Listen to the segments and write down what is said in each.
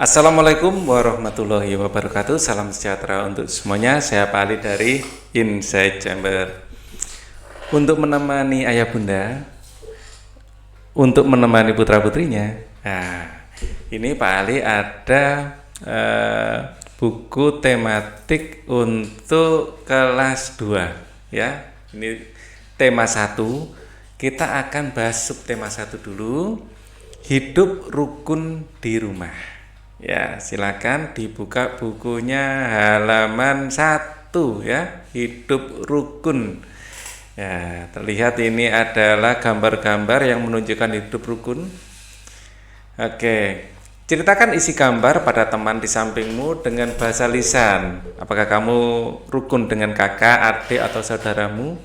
Assalamualaikum warahmatullahi wabarakatuh. Salam sejahtera untuk semuanya. Saya Pak Ali dari Inside Chamber. Untuk menemani ayah bunda, untuk menemani putra putrinya. Nah, ini Pak Ali ada buku tematik untuk kelas 2 ya. Ini tema 1. Kita akan bahas subtema 1 dulu. Hidup rukun di rumah. Ya, silakan dibuka bukunya halaman 1 ya. Hidup rukun. Ya, terlihat ini adalah gambar-gambar yang menunjukkan hidup rukun. Oke. Ceritakan isi gambar pada teman di sampingmu dengan bahasa lisan. Apakah kamu rukun dengan kakak, adik atau saudaramu?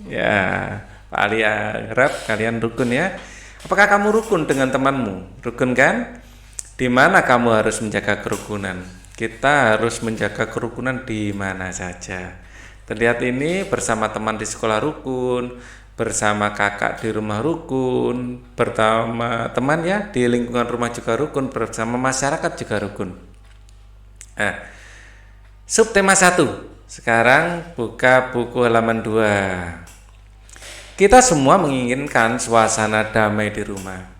Ya, Pak Ali harap kalian rukun ya. Apakah kamu rukun dengan temanmu? Rukun kan? Di mana kamu harus menjaga kerukunan? Kita harus menjaga kerukunan di mana saja. Terlihat ini bersama teman di sekolah rukun, bersama kakak di rumah rukun, bersama teman ya di lingkungan rumah juga rukun, bersama masyarakat juga rukun. Nah, subtema 1. Sekarang buka buku halaman 2. Kita semua menginginkan suasana damai di rumah.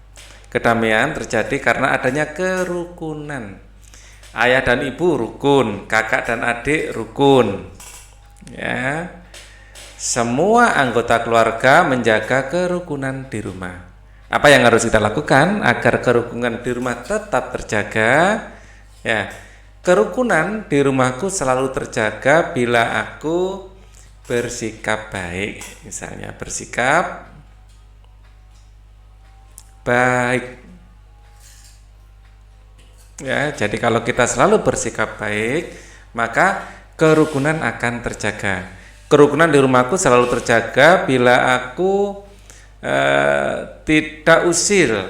Kedamaian terjadi karena adanya kerukunan. Ayah dan ibu rukun, kakak dan adik rukun. Ya. Semua anggota keluarga menjaga kerukunan di rumah. Apa yang harus kita lakukan agar kerukunan di rumah tetap terjaga? Ya. Kerukunan di rumahku selalu terjaga bila aku bersikap baik. Misalnya bersikap baik ya, jadi kalau kita selalu bersikap baik maka kerukunan akan terjaga. Kerukunan di rumahku selalu terjaga bila aku tidak usil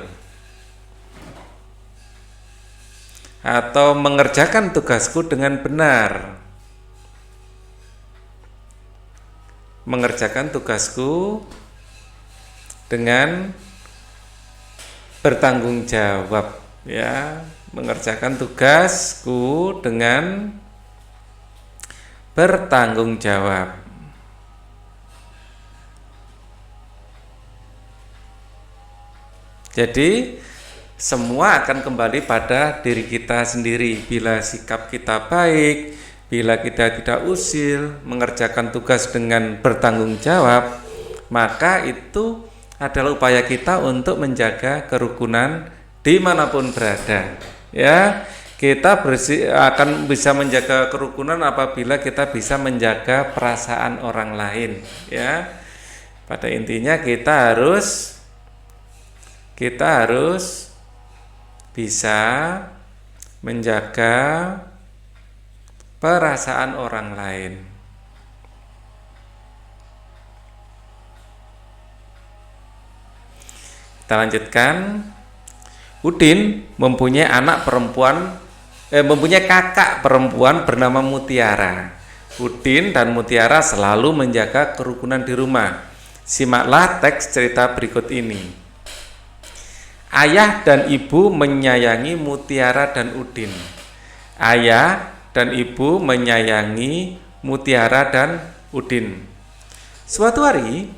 atau mengerjakan tugasku dengan benar. Mengerjakan tugasku dengan bertanggung jawab ya, mengerjakan tugasku dengan bertanggung jawab. Jadi semua akan kembali pada diri kita sendiri. Bila sikap kita baik, bila kita tidak usil, mengerjakan tugas dengan bertanggung jawab, maka itu adalah upaya kita untuk menjaga kerukunan dimanapun berada. Ya, kita akan bisa menjaga kerukunan apabila kita bisa menjaga perasaan orang lain. Ya, pada intinya kita harus bisa menjaga perasaan orang lain. Kita lanjutkan. Udin mempunyai kakak perempuan bernama Mutiara. Udin dan Mutiara selalu menjaga kerukunan di rumah. Simaklah teks cerita berikut ini. Ayah dan ibu menyayangi Mutiara dan Udin. Ayah dan ibu menyayangi Mutiara dan Udin. Suatu hari,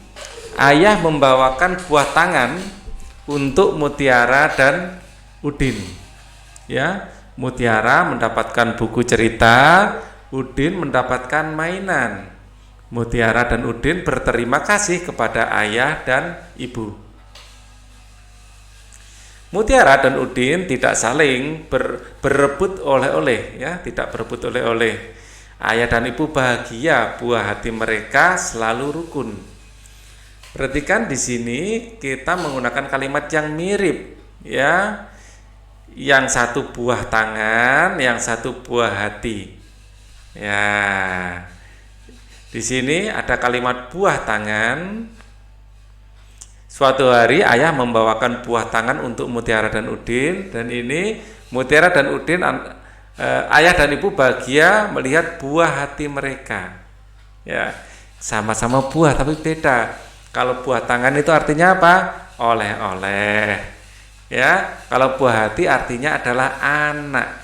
ayah membawakan buah tangan untuk Mutiara dan Udin. Ya, Mutiara mendapatkan buku cerita, Udin mendapatkan mainan. Mutiara dan Udin berterima kasih kepada ayah dan ibu. Mutiara dan Udin tidak saling berebut oleh-oleh, ya, tidak berebut oleh-oleh. Ayah dan ibu bahagia, buah hati mereka selalu rukun. Perhatikan di sini kita menggunakan kalimat yang mirip, ya. Yang satu buah tangan, yang satu buah hati. Ya. Di sini ada kalimat buah tangan. Suatu hari ayah membawakan buah tangan untuk Mutiara dan Udin, dan ini Mutiara dan Udin, ayah dan ibu bahagia melihat buah hati mereka. Ya, sama-sama buah tapi beda. Kalau buah tangan itu artinya apa? Oleh-oleh. Ya, kalau buah hati artinya adalah anak.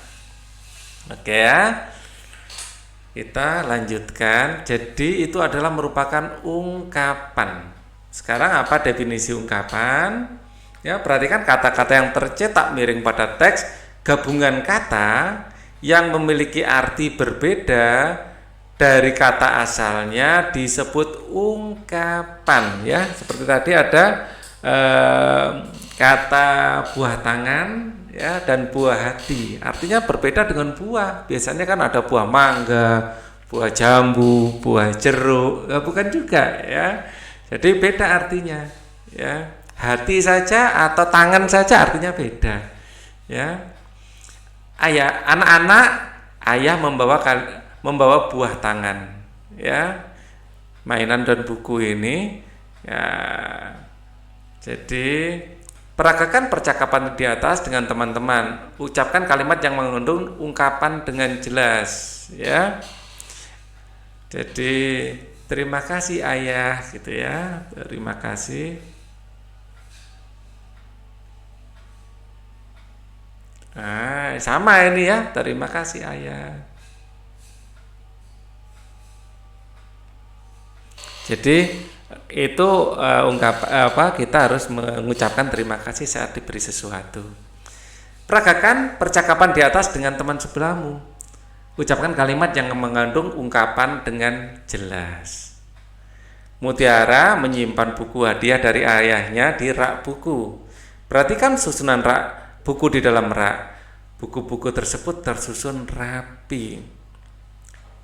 Oke ya. Kita lanjutkan. Jadi itu adalah merupakan ungkapan. Sekarang apa definisi ungkapan? Ya, perhatikan kata-kata yang tercetak miring pada teks, gabungan kata yang memiliki arti berbeda dari kata asalnya disebut ungkapan. Ya, seperti tadi ada kata buah tangan ya dan buah hati. Artinya berbeda dengan buah. Biasanya kan ada buah mangga, buah jambu, buah jeruk. Bukan juga ya. Jadi beda artinya. Ya, hati saja atau tangan saja artinya beda. Ya. Ayah, anak-anak, ayah membawa buah tangan. Ya. Mainan dan buku ini ya. Jadi peragakan percakapan di atas dengan teman-teman. Ucapkan kalimat yang mengandung ungkapan dengan jelas, ya. Jadi terima kasih ayah, gitu ya. Terima kasih. Nah, sama ini ya. Terima kasih ayah. Jadi itu kita harus mengucapkan terima kasih saat diberi sesuatu. Peragakan percakapan di atas dengan teman sebelahmu. Ucapkan kalimat yang mengandung ungkapan dengan jelas. Mutiara menyimpan buku hadiah dari ayahnya di rak buku. Perhatikan susunan rak buku di dalam rak. Buku-buku tersebut tersusun rapi.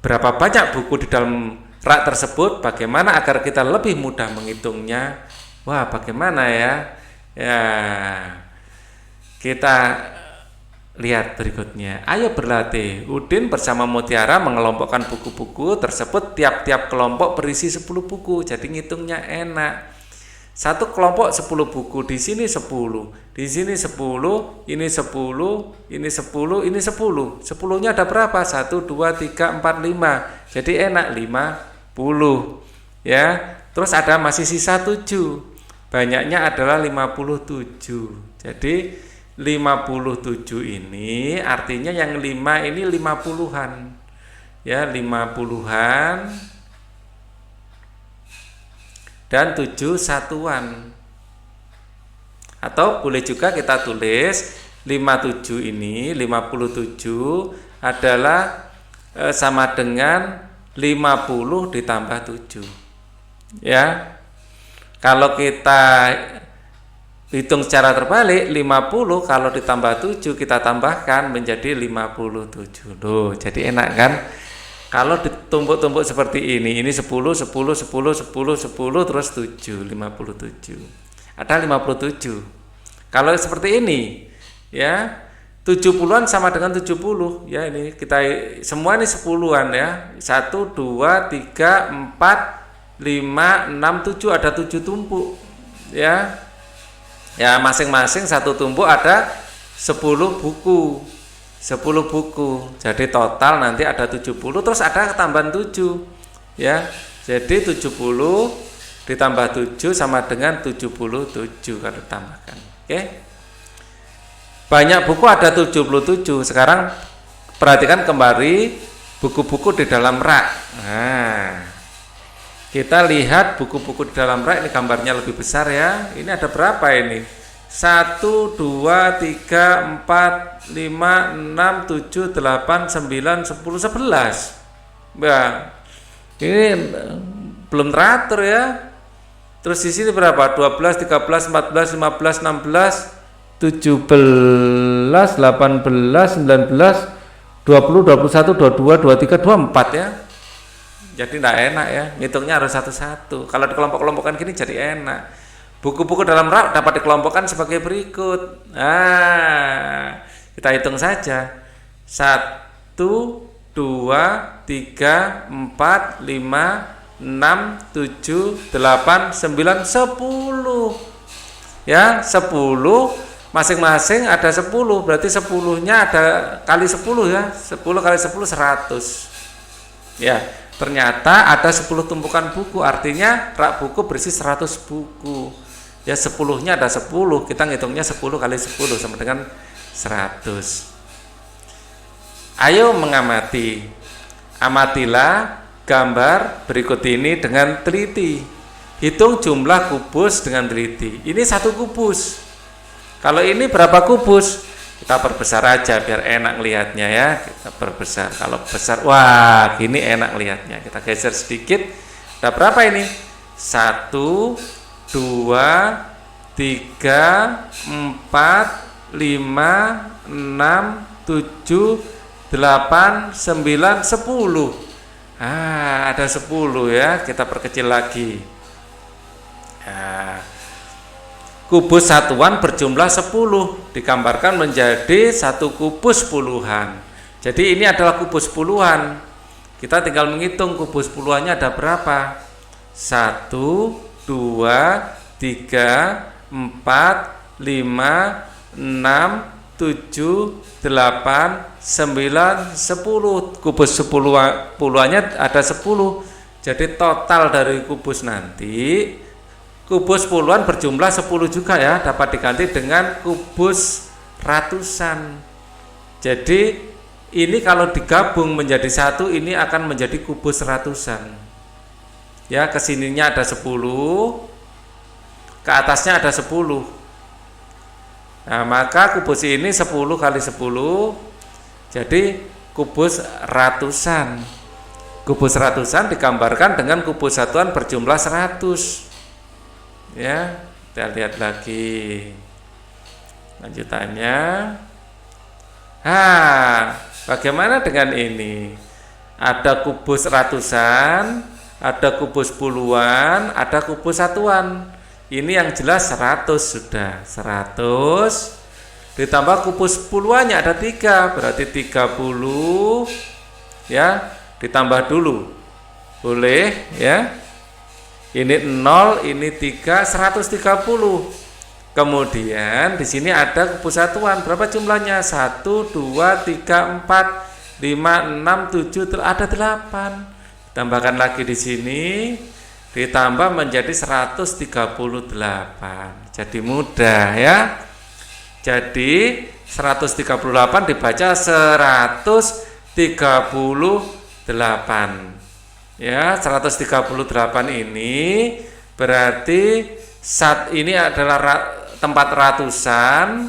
Berapa banyak buku di dalam rak tersebut? Bagaimana agar kita lebih mudah menghitungnya? Wah, bagaimana ya? Ya, kita lihat berikutnya. Ayo berlatih. Udin bersama Mutiara mengelompokkan buku-buku tersebut. Tiap-tiap kelompok berisi 10 buku. Jadi ngitungnya enak. Satu kelompok 10 buku, di sini 10, di sini 10, ini 10, ini 10, ini 10. 10-nya ada berapa? 1, 2, 3, 4, 5. Jadi enak 50. Ya. Terus ada masih sisa 7. Banyaknya adalah 57. Jadi 57 ini artinya yang 5 ini 50-an. Ya, 50-an. Dan 7 satuan. Atau boleh juga kita tulis 57 ini, 57 adalah sama dengan 50 ditambah 7. Ya. Kalau kita hitung secara terbalik, 50 kalau ditambah 7 kita tambahkan menjadi 57. Loh, jadi enak kan? Kalau ditumpuk-tumpuk seperti ini 10, 10, 10, 10, 10, terus 7, 57. Ada 57. Kalau seperti ini, ya, 70-an sama dengan 70. Ya, ini kita semua ini 10-an ya. 1, 2, 3, 4, 5, 6, 7, ada 7 tumpuk. Ya. Ya, masing-masing satu tumpuk ada 10 buku. 10 buku. Jadi total nanti ada 70, terus ada tambahan 7. Ya. Jadi 70 ditambah 7 sama dengan 77 kalau ditambahkan. Oke. Banyak buku ada 77. Sekarang perhatikan kembali buku-buku di dalam rak. Nah, kita lihat buku-buku di dalam rak, ini gambarnya lebih besar ya. Ini ada berapa ini? 1, 2, 3, 4, 5, 6, 7, 8, 9, 10, 11. Nah, ini belum teratur ya. Terus di sini berapa? 12, 13, 14, 15, 16, 17, 18, 19, 20, 21, 22, 23, 24 ya. Jadi tidak enak ya, ngitungnya harus satu-satu. Kalau dikelompok-kelompokkan gini jadi enak. Buku-buku dalam rak dapat dikelompokkan sebagai berikut. Nah, kita hitung saja. 1, 2, 3, 4, 5, 6, 7, 8, 9, 10. Ya, 10 masing-masing ada 10. Berarti 10-nya ada kali 10 ya. 10 kali 10 100. Ya, ternyata ada 10 tumpukan buku. Artinya rak buku berisi 100 buku. Ya 10-nya ada 10, kita ngitungnya 10 kali 10 sama dengan 100. Ayo mengamati. Amatilah gambar berikut ini dengan teliti. Hitung jumlah kubus dengan teliti. Ini 1 kubus. Kalau ini berapa kubus? Kita perbesar aja biar enak lihatnya ya. Kita perbesar. Kalau besar, wah, gini enak lihatnya. Kita geser sedikit. Ada berapa ini? 1, 2, 3, 4, 5, 6, 7, 8, 9, 10. Ada 10 ya. Kita perkecil lagi. Kubus satuan berjumlah 10 digambarkan menjadi 1 kubus puluhan. Jadi ini adalah kubus puluhan. Kita tinggal menghitung kubus puluhannya ada berapa. 1, 2, 3, 4, 5, 6, 7, 8, 9, 10. Kubus puluhannya ada 10. Jadi total dari kubus nanti, kubus puluhan berjumlah 10 juga ya, dapat diganti dengan kubus ratusan. Jadi ini kalau digabung menjadi 1, ini akan menjadi kubus ratusan. Ya, kesininya ada 10, ke atasnya ada 10. Nah, maka kubus ini 10 kali 10, jadi kubus ratusan. Kubus ratusan digambarkan dengan kubus satuan berjumlah 100. Ya, kita lihat lagi lanjutannya. Bagaimana dengan ini? Ada kubus ratusan, ada kubus puluhan, ada kubus satuan. Ini yang jelas 100 sudah. 100 ditambah kubus puluhannya ada 3, berarti 30 ya, ditambah dulu. Boleh ya. Ini 0, ini 3, 130. Kemudian di sini ada kubus satuan. Berapa jumlahnya? 1, 2, 3, 4, 5, 6, 7, ada 8. Tambahkan lagi di sini, ditambah menjadi 138. Jadi mudah ya. Jadi 138 dibaca 138. Ya, 138 ini berarti saat ini adalah tempat ratusan,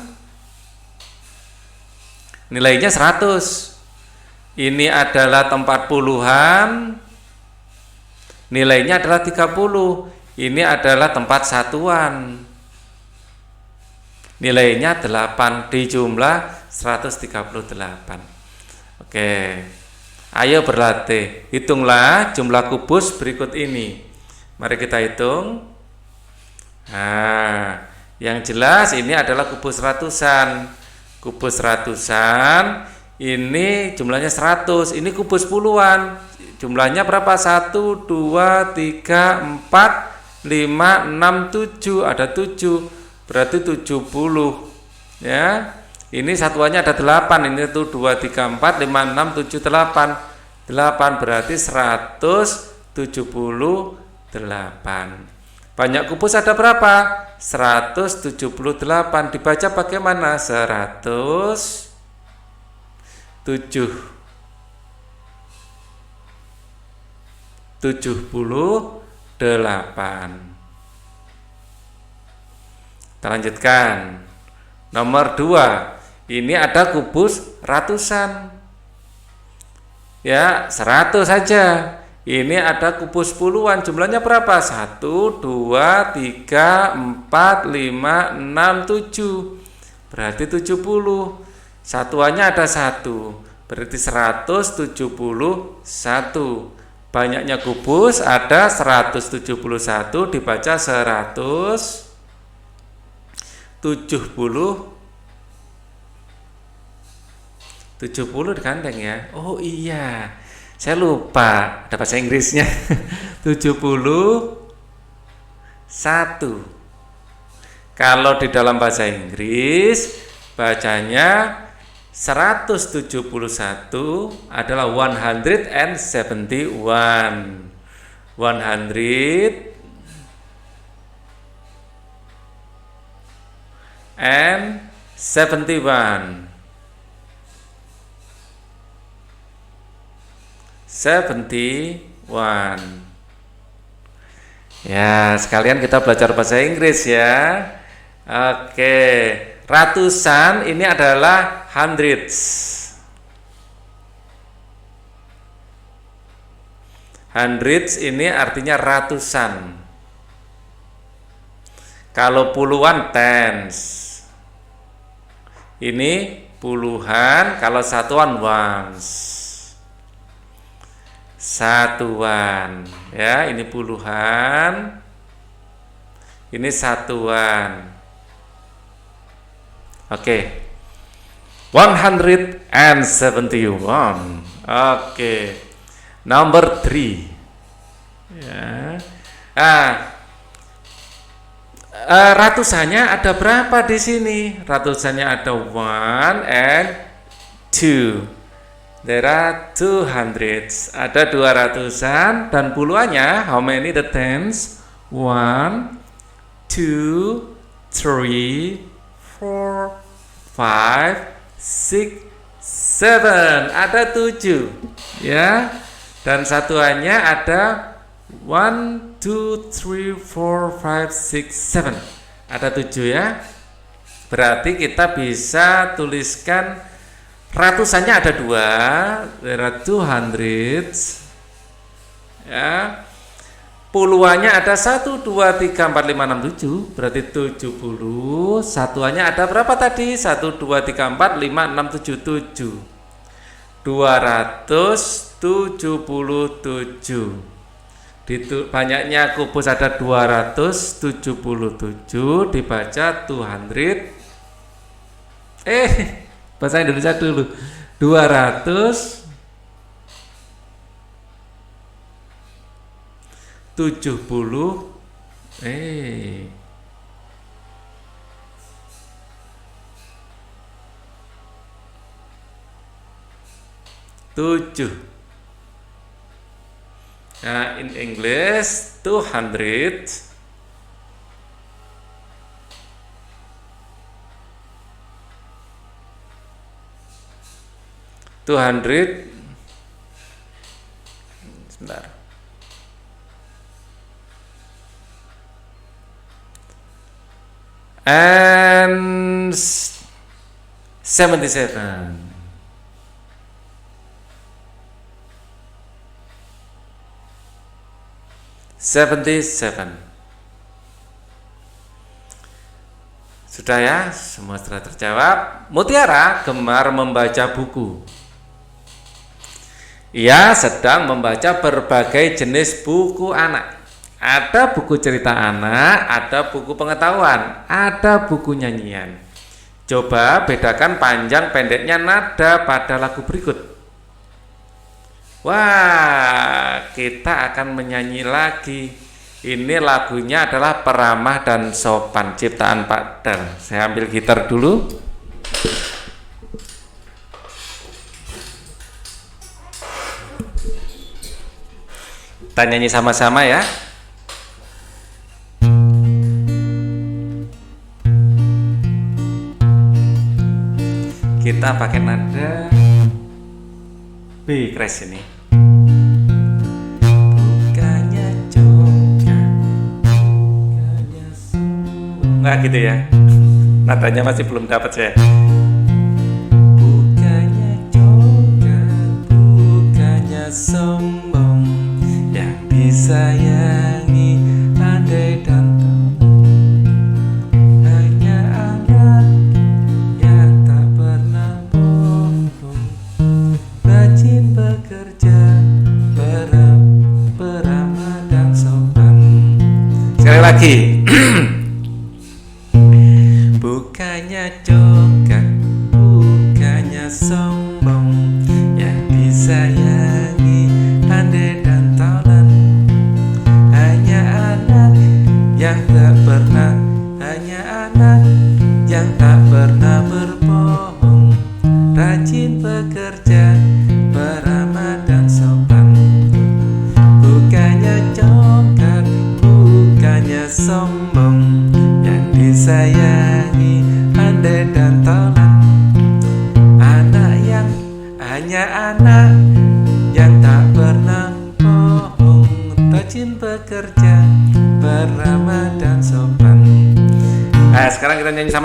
nilainya 100. Ini adalah tempat puluhan, nilainya adalah 30. Ini adalah tempat satuan, nilainya 8, dijumlah 138. Oke. Ayo berlatih, hitunglah jumlah kubus berikut ini. Mari kita hitung. Yang jelas ini adalah kubus ratusan. Kubus ratusan ini jumlahnya 100. Ini kubus puluhan. Jumlahnya berapa? 1, 2, 3, 4, 5, 6, 7. Ada 7. Berarti 70. Ya. Ini satuannya ada 8, ini tuh 2, 3, 4, 5, 6, 7, 8. 8 berarti 178. Banyak kubus ada berapa? 178. Dibaca bagaimana? 178. Kita lanjutkan. Nomor 2. Ini ada kubus ratusan. Ya, 100 saja. Ini ada kubus puluhan. Jumlahnya berapa? 1, 2, 3, 4, 5, 6, 7. Berarti 70. Satuannya ada 1. Berarti 171. Banyaknya kubus ada 171 dibaca 170. 70 digandeng ya. Oh iya, saya lupa ada bahasa Inggrisnya. 71. Kalau di dalam bahasa Inggris bacanya 171 adalah 171. and 71. 71. Ya, sekalian kita belajar bahasa Inggris ya. Oke, ratusan ini adalah hundreds. Hundreds ini artinya ratusan. Kalau puluhan tens. Ini puluhan, kalau satuan ones. Satuan. Ya, ini puluhan. Ini satuan. Oke. 171. Oke. Number 3. Ya. Ratusannya ada berapa di sini? Ratusannya ada 1 and 2. There are 200s. Ada 200-an dan puluhannya how many the tens? 1, 2, 3, 4, 5, 6, 7. Ada 7. Ya. Dan satuannya ada 1, 2, 3, 4, 5, 6, 7. Ada 7 ya. Berarti kita bisa tuliskan ratusannya ada 2. There are 200s. Ya. Puluhannya ada 1, 2, 3, 4, 5, 6, 7. Berarti 70. Satuannya ada berapa tadi? 1, 2, 3, 4, 5, 6, 7, 7. 277. Banyaknya kubus ada 277, dibaca 200. Bahasa Indonesia dulu. 270. 7. Nah, in English 200. 200. Sebentar. And 77. 77. Sudah ya, semua sudah terjawab. Mutiara gemar membaca buku. Ia sedang membaca berbagai jenis buku anak. Ada buku cerita anak, ada buku pengetahuan, ada buku nyanyian. Coba bedakan panjang pendeknya nada pada lagu berikut. Wah, kita akan menyanyi lagi. Ini lagunya adalah Peramah dan Sopan, ciptaan Pak Dar. Saya ambil gitar dulu. Kita nyanyi sama-sama ya. Kita pakai nada B crash ini. Enggak gitu ya. Nadanya masih belum dapat saya. Bukannya joget, bukannya sombong, yang disayangi andai dan hanya anak yang tak pernah bohong, rajin bekerja, beramah dan sopan. Sekali lagi. Bukannya joget, bukannya sombong, yang disayangi andai dan tolan, hanya anak yang tak pernah, hanya anak yang tak pernah berbohong, rajin bekerja, beramah dan sopan. Bukannya joget, bukannya sombong,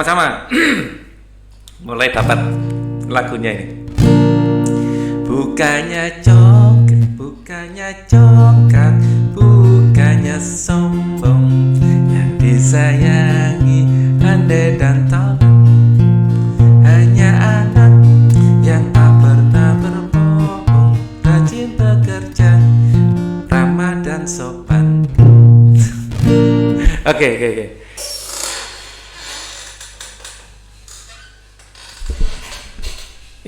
sama-sama. Mulai dapat lagunya ini. Bukannya congkak, bukannya sombong, yang disayangi andai dan tolong, hanya anak yang tak pernah berbohong, rajin bekerja, ramah dan sopan. Oke.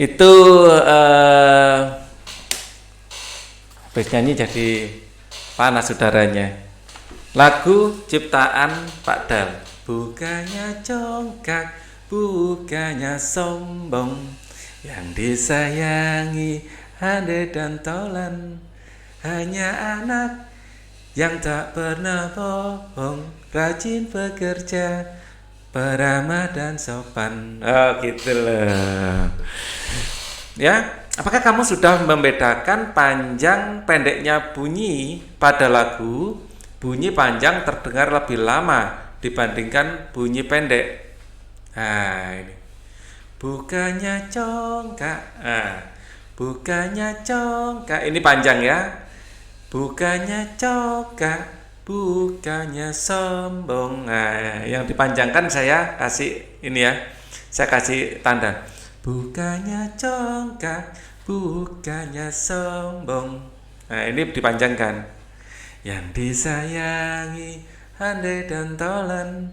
Itu nyanyi jadi panas saudaranya. Lagu ciptaan Pak Dal. Bukannya congkak, bukannya sombong, yang disayangi handai dan tolan, hanya anak yang tak pernah bohong, rajin bekerja, peramah dan sopan. Oh gitu loh. Ya, apakah kamu sudah membedakan panjang pendeknya bunyi pada lagu? Bunyi panjang terdengar lebih lama dibandingkan bunyi pendek. Nah, ini. Bukannya congkak. Bukannya congkak. Ini panjang ya. Bukannya congkak, bukannya sombong. Nah, yang dipanjangkan saya kasih ini ya. Saya kasih tanda. Bukannya congkak, bukannya sombong. Nah, ini dipanjangkan. Yang disayangi handai dan tolan,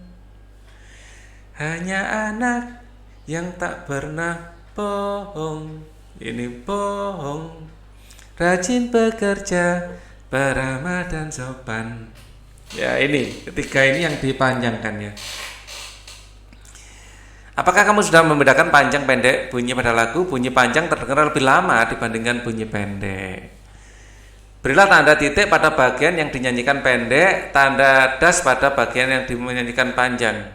hanya anak yang tak pernah bohong. Ini bohong, rajin bekerja, peramah dan sopan. Ya, ini ketiga ini yang dipanjangkan ya. Apakah kamu sudah membedakan panjang pendek bunyi pada lagu? Bunyi panjang terdengar lebih lama dibandingkan bunyi pendek. Berilah tanda titik pada bagian yang dinyanyikan pendek, tanda das pada bagian yang dinyanyikan panjang.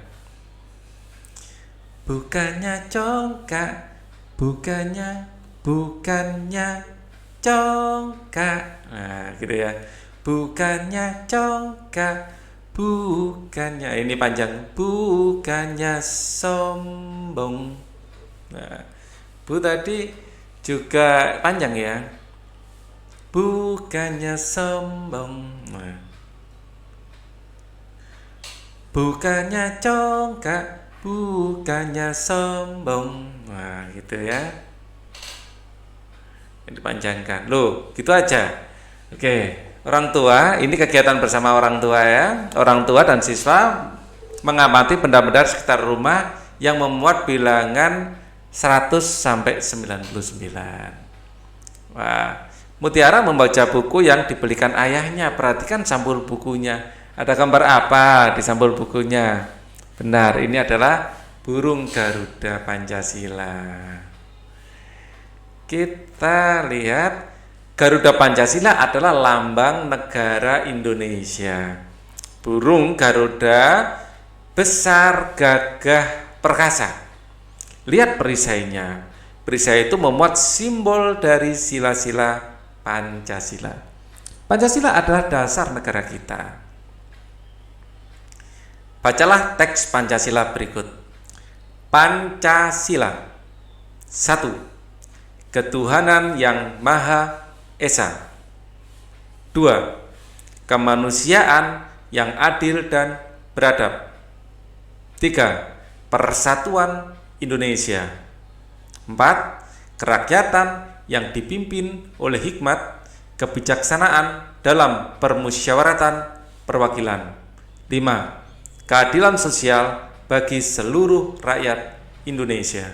Bukannya congkak, bukannya congkak. Nah, gitu ya. Bukannya congkak, bukannya, ini panjang, bukannya sombong. Nah, bu tadi juga panjang ya. Bukannya sombong. Nah. Bukannya congkak, bukannya sombong. Nah, gitu ya. Ini dipanjangkan. Loh, gitu aja. Oke, orang tua, ini kegiatan bersama orang tua ya. Orang tua dan siswa mengamati benda-benda sekitar rumah yang memuat bilangan 100 sampai 99. Wah, Mutiara membaca buku yang dibelikan ayahnya. Perhatikan sampul bukunya. Ada gambar apa di sampul bukunya? Benar, ini adalah burung Garuda Pancasila. Kita lihat, Garuda Pancasila adalah lambang negara Indonesia. Burung Garuda besar, gagah, perkasa. Lihat perisainya. Perisai itu memuat simbol dari sila-sila Pancasila. Pancasila adalah dasar negara kita. Bacalah teks Pancasila berikut. Pancasila. 1. Ketuhanan yang Maha Esa. 2. Kemanusiaan yang adil dan beradab. 3. Persatuan Indonesia. 4. Kerakyatan yang dipimpin oleh hikmat, kebijaksanaan dalam permusyawaratan perwakilan. 5. Keadilan sosial bagi seluruh rakyat Indonesia.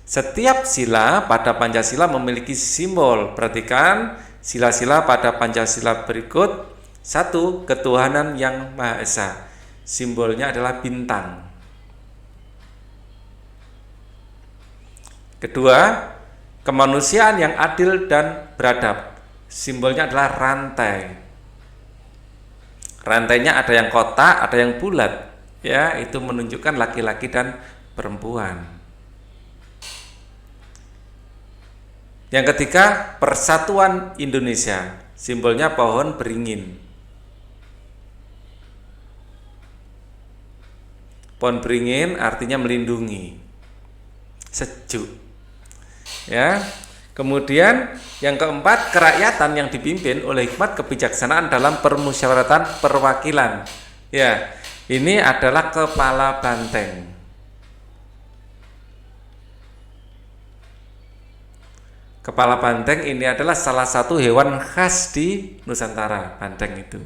Setiap sila pada Pancasila memiliki simbol. Perhatikan sila-sila pada Pancasila berikut. 1. Ketuhanan yang Maha Esa. Simbolnya adalah bintang. Kedua, kemanusiaan yang adil dan beradab. Simbolnya adalah rantai. Rantainya ada yang kotak, ada yang bulat. Ya, itu menunjukkan laki-laki dan perempuan. Yang ketiga, Persatuan Indonesia. Simbolnya pohon beringin. Pohon beringin artinya melindungi, sejuk. Ya. Kemudian yang keempat, kerakyatan yang dipimpin oleh hikmat kebijaksanaan dalam permusyawaratan perwakilan. Ya, ini adalah kepala banteng. Kepala banteng ini adalah salah satu hewan khas di Nusantara, banteng itu.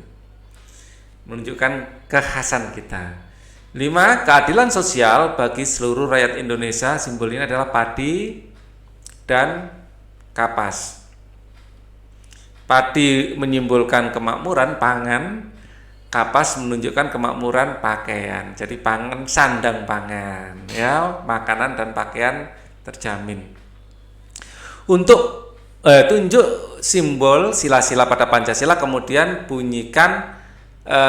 Menunjukkan kekhasan kita. 5. Keadilan sosial bagi seluruh rakyat Indonesia, simbolnya adalah padi dan kapas. Padi menyimbolkan kemakmuran pangan, kapas menunjukkan kemakmuran pakaian. Jadi pangan, sandang pangan, ya, makanan dan pakaian terjamin. Untuk tunjuk simbol sila-sila pada Pancasila, kemudian bunyikan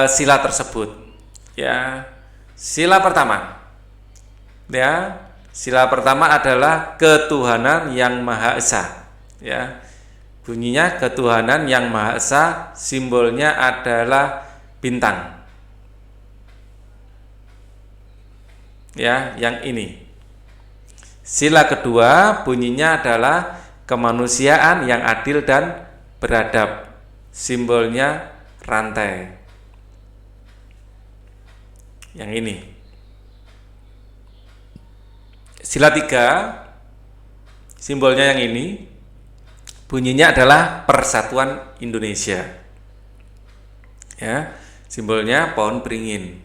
sila tersebut. Ya, sila pertama. Ya, sila pertama adalah ketuhanan yang Maha Esa. Ya, bunyinya ketuhanan yang Maha Esa, simbolnya adalah bintang. Ya, yang ini. Sila kedua bunyinya adalah kemanusiaan yang adil dan beradab. Simbolnya rantai. Yang ini. Sila 3, simbolnya yang ini, bunyinya adalah Persatuan Indonesia. Ya, simbolnya pohon beringin.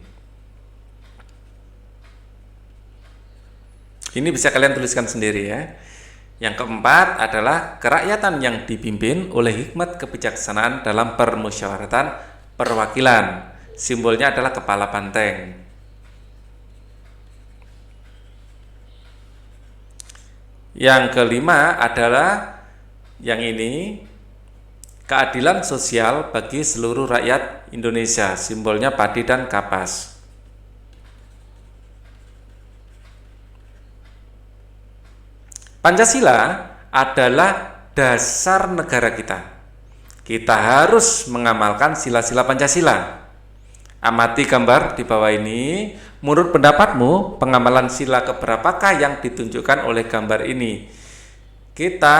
Ini bisa kalian tuliskan sendiri ya. Yang keempat adalah kerakyatan yang dipimpin oleh hikmat kebijaksanaan dalam permusyawaratan perwakilan. Simbolnya adalah kepala banteng. Yang kelima adalah yang ini, keadilan sosial bagi seluruh rakyat Indonesia. Simbolnya padi dan kapas. Pancasila adalah dasar negara kita. Kita harus mengamalkan sila-sila Pancasila. Amati gambar di bawah ini. Menurut pendapatmu, pengamalan sila keberapakah yang ditunjukkan oleh gambar ini? Kita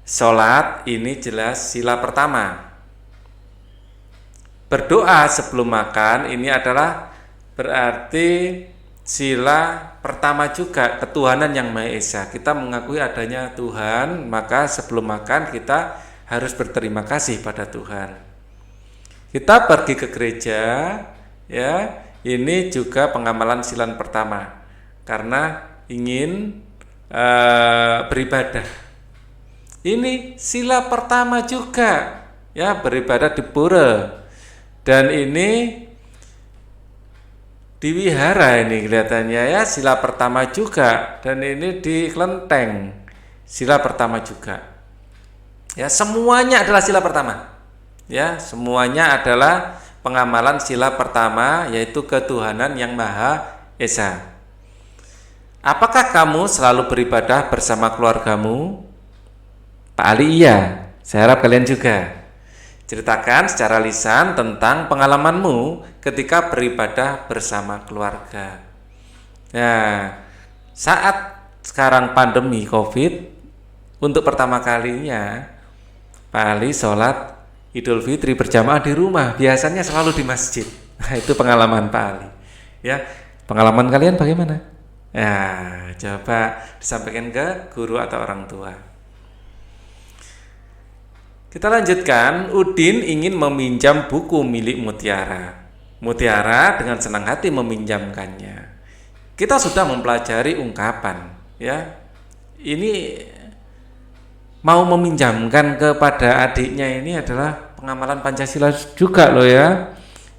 sholat, ini jelas sila pertama. Berdoa sebelum makan, ini adalah berarti sila pertama juga, ketuhanan yang Maha Esa. Kita mengakui adanya Tuhan, maka sebelum makan kita harus berterima kasih pada Tuhan. Kita pergi ke gereja, ya, ini juga pengamalan sila pertama, karena ingin beribadah. Ini sila pertama juga, ya, beribadah di pura. Dan ini di wihara, ini kelihatannya ya, sila pertama juga. Dan ini di kelenteng, sila pertama juga. Ya, semuanya adalah sila pertama. Ya, semuanya adalah pengamalan sila pertama, yaitu ketuhanan yang Maha Esa. Apakah kamu selalu beribadah bersama keluargamu? Pak Ali, iya. Saya harap kalian juga. Ceritakan secara lisan tentang pengalamanmu ketika beribadah bersama keluarga. Nah, saat sekarang pandemi COVID, untuk pertama kalinya Pak Ali sholat Idul Fitri berjamaah di rumah. Biasanya selalu di masjid. Nah, itu pengalaman Pak Ali. Ya, pengalaman kalian bagaimana? Ya, coba disampaikan ke guru atau orang tua. Kita lanjutkan. Udin ingin meminjam buku milik Mutiara. Mutiara dengan senang hati meminjamkannya. Kita sudah mempelajari ungkapan, ya. Ini mau meminjamkan kepada adiknya, ini adalah pengamalan Pancasila juga loh ya.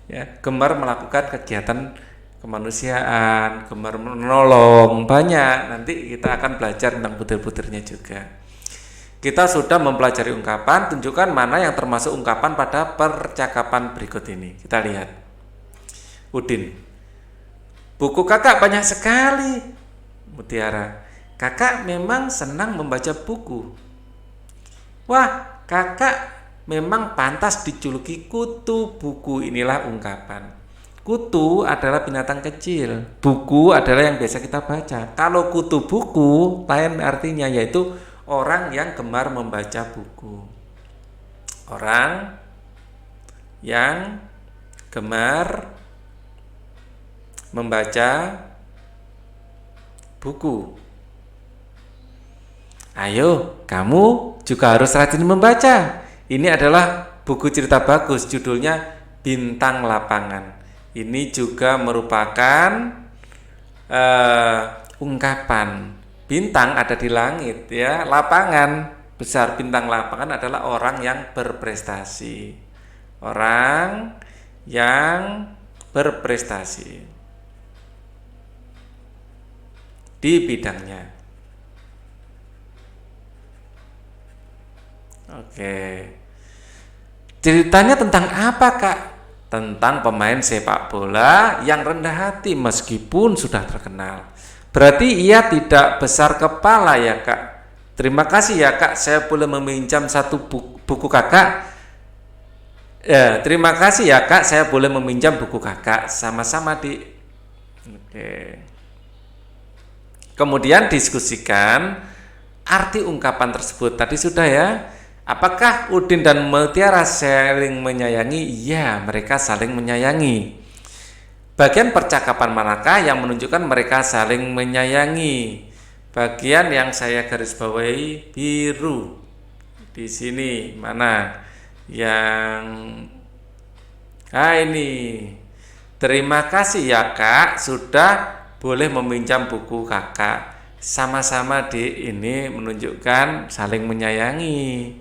Ya, gemar melakukan kegiatan kemanusiaan, gemar menolong, banyak. Nanti kita akan belajar tentang butir-butirnya juga. Kita sudah mempelajari ungkapan, tunjukkan mana yang termasuk ungkapan pada percakapan berikut ini. Kita lihat. Udin, buku kakak banyak sekali. Mutiara, kakak memang senang membaca buku. Wah, kakak memang pantas dijuluki kutu buku. Inilah ungkapan. Kutu adalah binatang kecil, buku adalah yang biasa kita baca. Kalau kutu buku lain artinya, yaitu orang yang gemar membaca buku. Orang yang gemar membaca buku. Ayo, kamu juga harus rajin membaca. Ini adalah buku cerita bagus, judulnya Bintang Lapangan. Ini juga merupakan ungkapan. Bintang ada di langit, ya. Lapangan besar, bintang lapangan adalah orang yang berprestasi. Orang yang berprestasi di bidangnya. Oke. Ceritanya tentang apa, Kak? Tentang pemain sepak bola yang rendah hati meskipun sudah terkenal. Berarti ia tidak besar kepala ya, Kak. Terima kasih ya, Kak. Saya boleh meminjam satu buku Kakak. Terima kasih ya, Kak. Saya boleh meminjam buku Kakak. Sama-sama, Dik. Oke. Kemudian diskusikan arti ungkapan tersebut. Tadi sudah ya. Apakah Udin dan Mutiara saling menyayangi? Iya, mereka saling menyayangi. Bagian percakapan manakah yang menunjukkan mereka saling menyayangi? Bagian yang saya garis bawahi biru. Di sini mana? Yang ini. Terima kasih ya, Kak, sudah boleh meminjam buku Kakak. Sama-sama, Dik. Ini menunjukkan saling menyayangi.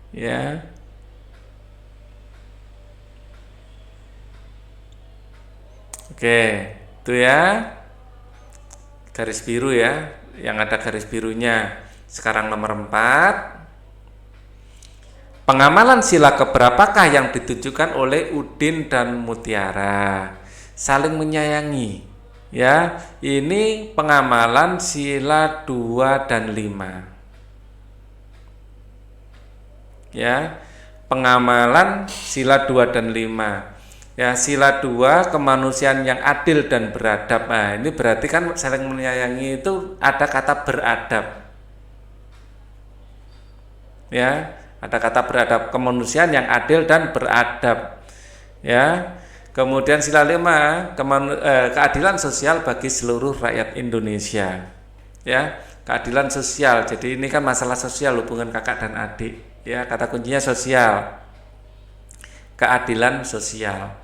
Ya. Oke, itu ya. Garis biru ya, yang ada garis birunya. Sekarang nomor 4. Pengamalan sila keberapakah yang ditunjukkan oleh Udin dan Mutiara? Saling menyayangi. Ya, ini pengamalan sila 2 dan 5. Ya, pengamalan sila 2 dan 5. Ya, sila 2 kemanusiaan yang adil dan beradab. Nah, ini berarti kan saling menyayangi itu ada kata beradab. Ya, ada kata beradab, kemanusiaan yang adil dan beradab. Ya. Kemudian sila 5 keadilan sosial bagi seluruh rakyat Indonesia. Ya, keadilan sosial. Jadi ini kan masalah sosial, hubungan kakak dan adik. Ya, kata kuncinya sosial. Keadilan sosial.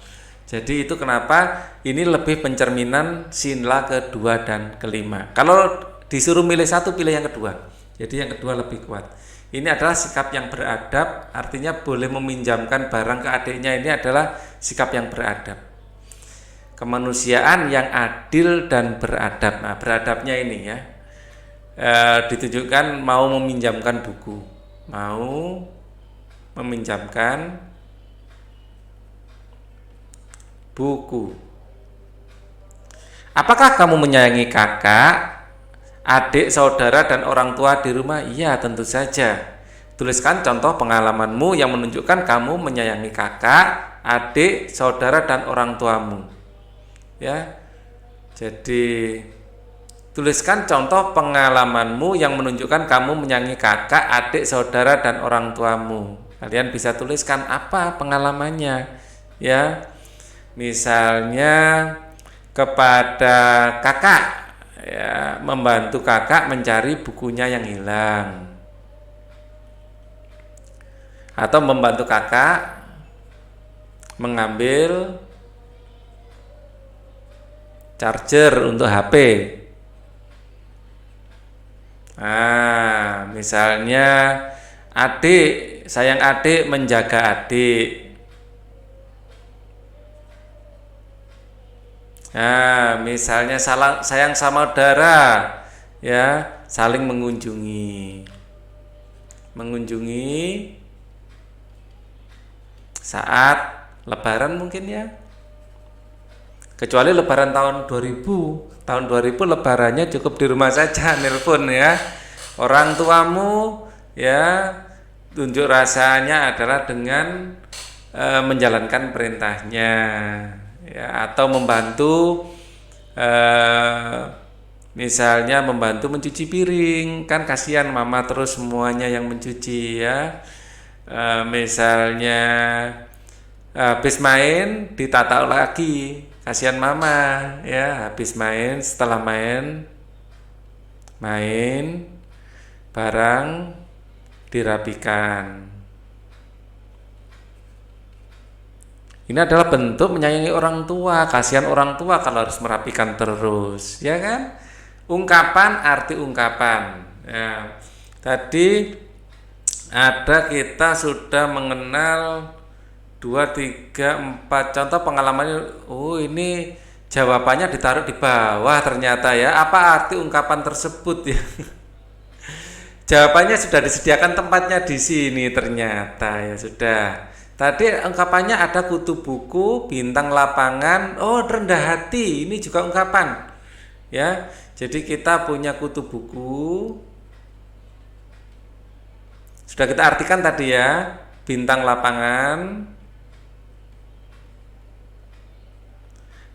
Jadi itu kenapa ini lebih pencerminan sila kedua dan kelima. Kalau disuruh milih satu, pilih yang kedua. Jadi yang kedua lebih kuat. Ini adalah sikap yang beradab, artinya boleh meminjamkan barang ke adiknya. Ini adalah sikap yang beradab. Kemanusiaan yang adil dan beradab. Nah, beradabnya ini ya, ditunjukkan mau meminjamkan buku, mau meminjamkan buku. Apakah kamu menyayangi kakak, adik, saudara, dan orang tua di rumah? Iya, tentu saja. Tuliskan contoh pengalamanmu yang menunjukkan kamu menyayangi kakak, adik, saudara, dan orang tuamu. Ya, jadi tuliskan contoh pengalamanmu yang menunjukkan kamu menyayangi kakak, adik, saudara, dan orang tuamu. Kalian bisa tuliskan apa pengalamannya. Ya, misalnya kepada kakak, ya, membantu kakak mencari bukunya yang hilang, atau membantu kakak mengambil charger untuk HP. Nah, misalnya adik, sayang adik menjaga adik. Nah, misalnya sayang sama saudara, ya, saling mengunjungi saat lebaran mungkin ya. Kecuali lebaran tahun 2000 lebarannya cukup di rumah saja, nelpon ya. Orang tuamu ya, tunjuk rasanya adalah dengan menjalankan perintahnya ya, atau membantu misalnya membantu mencuci piring, kan kasihan mama terus semuanya yang mencuci ya. Misalnya habis main ditata lagi, kasihan mama ya, habis main, setelah main barang dirapikan. Ini adalah bentuk menyayangi orang tua, kasihan orang tua kalau harus merapikan terus, ya kan? Ungkapan, arti ungkapan. Ya. Tadi ada kita sudah mengenal 2, 3, 4 contoh pengalamannya. Oh, ini jawabannya ditaruh di bawah ternyata ya. Apa arti ungkapan tersebut ya? Jawabannya sudah disediakan tempatnya di sini ternyata ya sudah. Tadi ungkapannya ada kutu buku, bintang lapangan, oh rendah hati, ini juga ungkapan. Ya, jadi kita punya kutu buku. Sudah kita artikan tadi ya, bintang lapangan.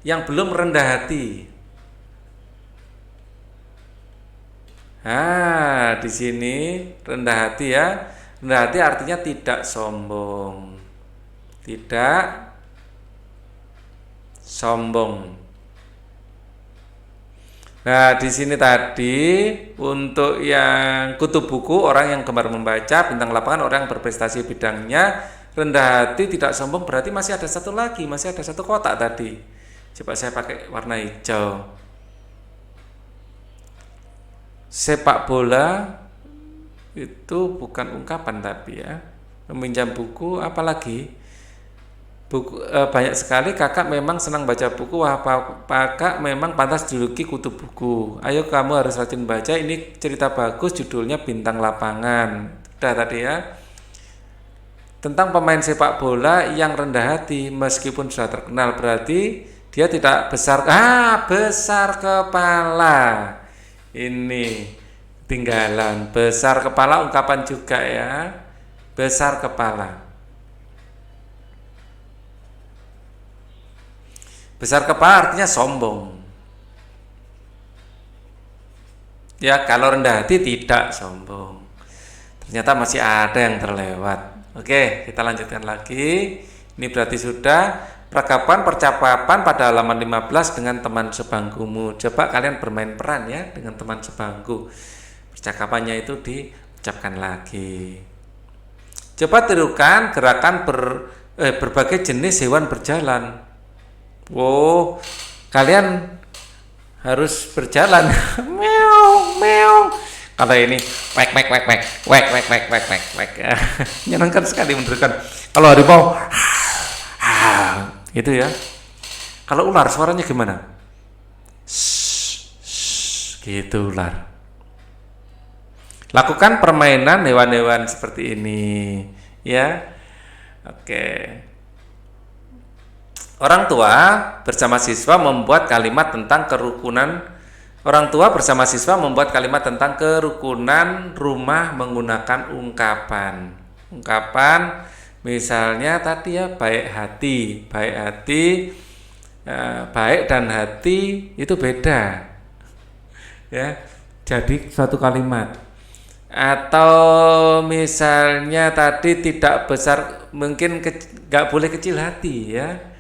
Yang belum rendah hati. Di sini rendah hati ya. Rendah hati artinya tidak sombong. Tidak sombong. Nah, di sini tadi untuk yang kutu buku orang yang gemar membaca, bintang lapangan orang yang berprestasi bidangnya, rendah hati tidak sombong berarti masih ada satu lagi, masih ada satu kotak tadi. Coba saya pakai warna hijau. Sepak bola itu bukan ungkapan tapi ya. Meminjam buku apalagi? Buku, banyak sekali kakak memang senang baca buku. Wah, kakak memang pantas dijuluki kutu buku. Ayo kamu harus rajin baca. Ini cerita bagus, judulnya Bintang Lapangan. Udah tadi ya. Tentang pemain sepak bola yang rendah hati meskipun sudah terkenal, berarti dia tidak besar kepala. Ini tinggalan besar kepala, ungkapan juga ya. Besar kepala. Besar kepala artinya sombong. Ya, kalau rendah hati tidak sombong. Ternyata masih ada yang terlewat. Oke, kita lanjutkan lagi. Ini berarti sudah percakapan pada halaman 15 dengan teman sebangkumu. Coba kalian bermain peran ya dengan teman sebangku. Percakapannya itu diucapkan lagi. Coba tirukan gerakan berbagai jenis hewan berjalan. Wow, kalian harus berjalan. Meong, meong. Kalau ini wek wek wek wek wek wek wek wek wek wek. Menyenangkan sekali mendengarkan. Kalau harimau itu ya. Kalau ular suaranya gimana? Gitu ular. Lakukan permainan hewan-hewan seperti ini ya. Oke. Orang tua bersama siswa membuat kalimat tentang kerukunan. Orang tua bersama siswa membuat kalimat tentang kerukunan rumah menggunakan ungkapan. Ungkapan misalnya tadi ya baik hati, baik dan hati itu beda. Ya, jadi suatu kalimat. Atau misalnya tadi tidak besar, mungkin nggak boleh kecil hati ya.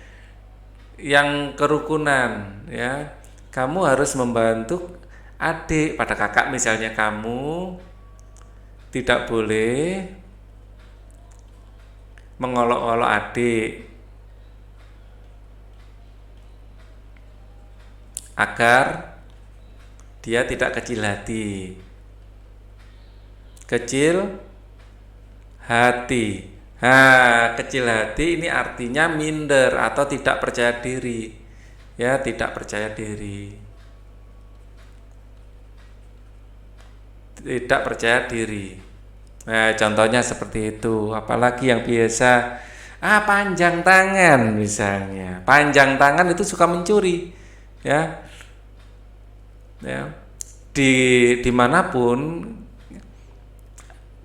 Yang kerukunan ya, kamu harus membantu adik. Pada kakak misalnya kamu tidak boleh mengolok-olok adik agar dia tidak kecil hati. Kecil hati. Kecil hati ini artinya minder atau tidak percaya diri. Ya, tidak percaya diri. Tidak percaya diri. Nah, contohnya seperti itu. Apalagi yang biasa panjang tangan misalnya. Panjang tangan itu suka mencuri. Ya. Ya. Dimanapun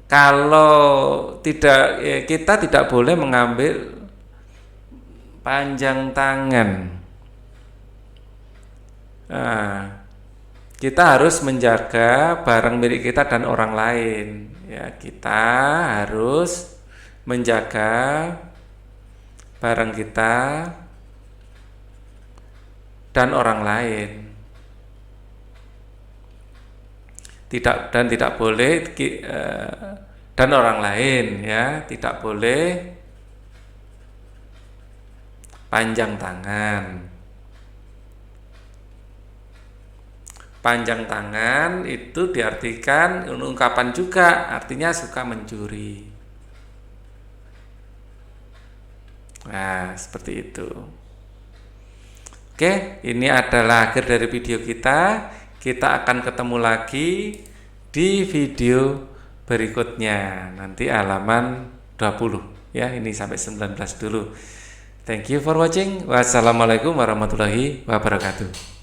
kalau kita tidak boleh mengambil panjang tangan Nah, kita harus menjaga barang milik kita dan orang lain. Ya, kita harus menjaga barang kita dan orang lain. Tidak boleh dan orang lain, ya, tidak boleh panjang tangan. Panjang tangan itu diartikan ungkapan juga, artinya suka mencuri. Nah, seperti itu. Oke, ini adalah akhir dari video kita. Kita akan ketemu lagi di video berikutnya. Nanti halaman 20 ya, ini sampai 19 dulu. Thank you for watching. Wassalamualaikum warahmatullahi wabarakatuh.